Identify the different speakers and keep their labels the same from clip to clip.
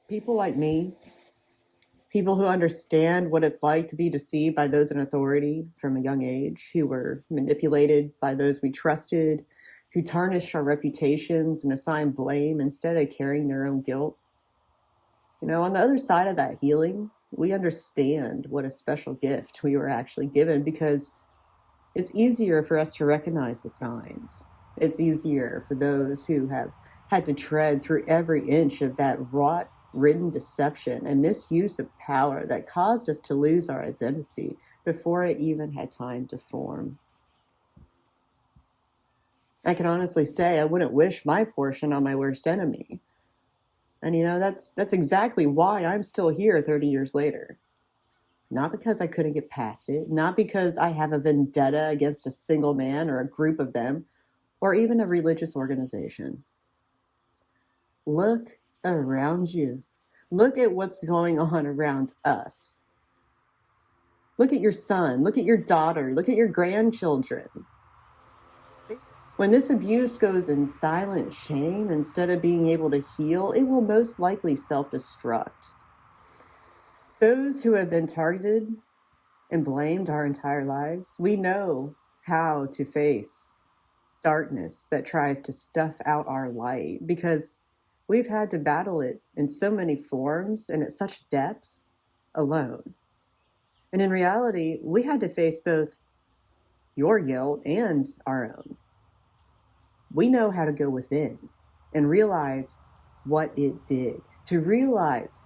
Speaker 1: People like me, people who understand what it's like to be deceived by those in authority from a young age, who were manipulated by those we trusted, who tarnished our reputations and assigned blame instead of carrying their own guilt. On the other side of that healing, we understand what a special gift we were actually given because it's easier for us to recognize the signs. It's easier for those who have had to tread through every inch of that wrought, ridden deception and misuse of power that caused us to lose our identity before it even had time to form. I can honestly say I wouldn't wish my portion on my worst enemy. And that's exactly why I'm still here 30 years later. Not because I couldn't get past it, not because I have a vendetta against a single man or a group of them, or even a religious organization. Look around you. Look at what's going on around us. Look at your son, look at your daughter, look at your grandchildren. When this abuse goes in silent shame instead of being able to heal, it will most likely self-destruct. Those who have been targeted and blamed our entire lives, we know how to face darkness that tries to stuff out our light because we've had to battle it in so many forms and at such depths alone. And in reality, we had to face both your guilt and our own. We know how to go within and realize what it did, to realize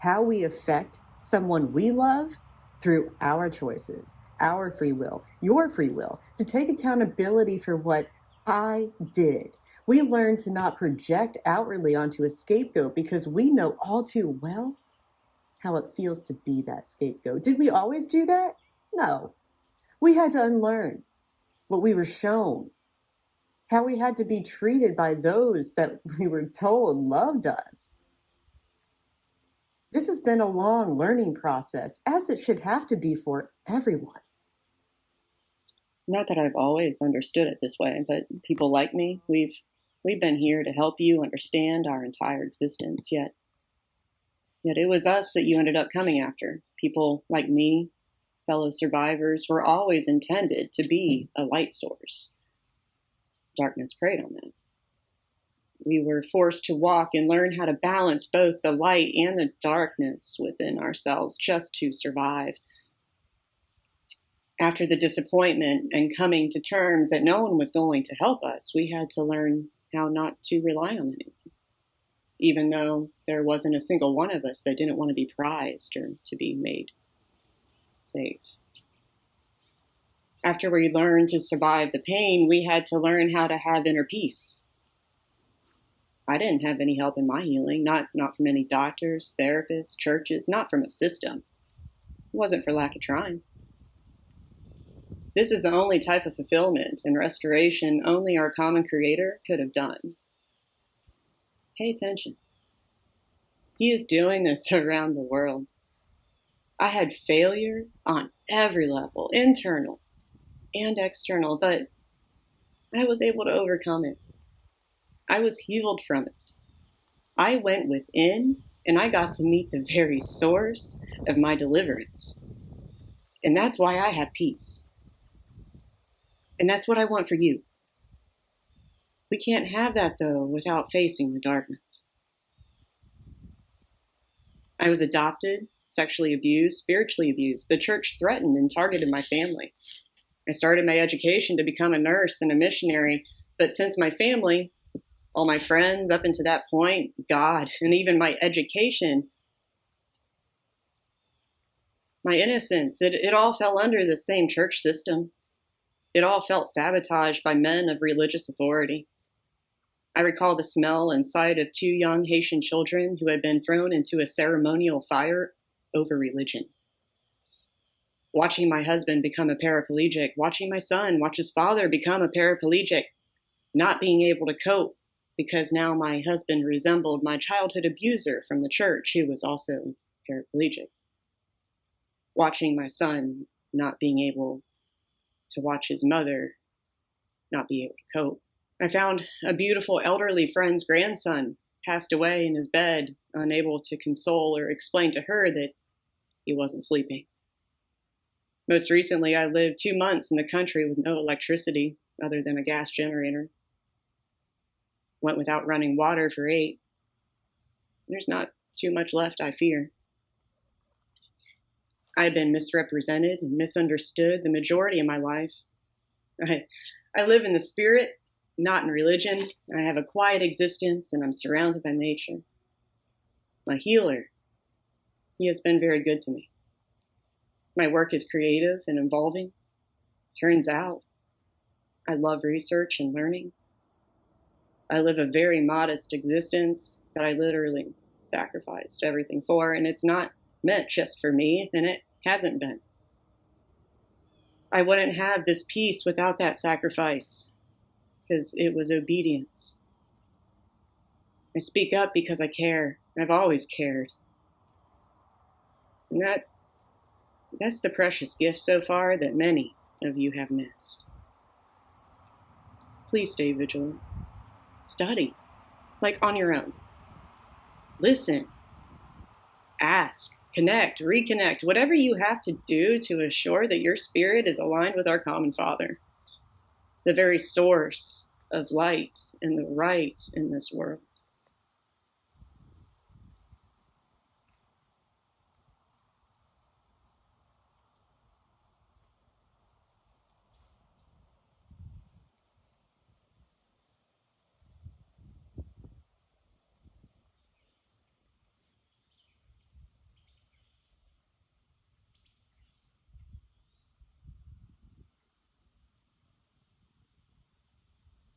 Speaker 1: how we affect someone we love through our choices, our free will, your free will, to take accountability for what I did. We learn to not project outwardly onto a scapegoat because we know all too well how it feels to be that scapegoat. Did we always do that? No. We had to unlearn what we were shown, how we had to be treated by those that we were told loved us. This has been a long learning process, as it should have to be for everyone.
Speaker 2: Not that I've always understood it this way, but people like me, we've been here to help you understand our entire existence, yet it was us that you ended up coming after. People like me, fellow survivors, were always intended to be a light source. Darkness preyed on that. We were forced to walk and learn how to balance both the light and the darkness within ourselves just to survive. After the disappointment and coming to terms that no one was going to help us, we had to learn how not to rely on anything, even though there wasn't a single one of us that didn't want to be prized or to be made safe. After we learned to survive the pain, we had to learn how to have inner peace. I didn't have any help in my healing, not from any doctors, therapists, churches, not from a system. It wasn't for lack of trying. This is the only type of fulfillment and restoration only our common creator could have done. Pay attention. He is doing this around the world. I had failure on every level, internal and external, but I was able to overcome it. I was healed from it. I went within and I got to meet the very source of my deliverance. And that's why I have peace. And that's what I want for you. We can't have that, though, without facing the darkness. I was adopted, sexually abused, spiritually abused. The church threatened and targeted my family. I started my education to become a nurse and a missionary, but since my family, all my friends up until that point, God, and even my education, my innocence, it all fell under the same church system. It all felt sabotaged by men of religious authority. I recall the smell and sight of 2 young Haitian children who had been thrown into a ceremonial fire over religion. Watching my husband become a paraplegic, watching my son watch his father become a paraplegic, not being able to cope because now my husband resembled my childhood abuser from the church who was also paraplegic. Watching my son not being able to watch his mother not be able to cope. I found a beautiful elderly friend's grandson passed away in his bed, unable to console or explain to her that he wasn't sleeping. Most recently, I lived 2 months in the country with no electricity other than a gas generator. Went without running water for 8. There's not too much left, I fear. I've been misrepresented and misunderstood the majority of my life. I live in the spirit, not in religion. I have a quiet existence and I'm surrounded by nature. My healer, he has been very good to me. My work is creative and involving. Turns out, I love research and learning. I live a very modest existence that I literally sacrificed everything for, and it's not meant just for me, and it hasn't been. I wouldn't have this peace without that sacrifice, because it was obedience. I speak up because I care. I've always cared. And that's the precious gift so far that many of you have missed. Please stay vigilant. Study, like on your own. Listen. Ask, connect, reconnect, whatever you have to do to assure that your spirit is aligned with our common Father, the very source of light and the right in this world.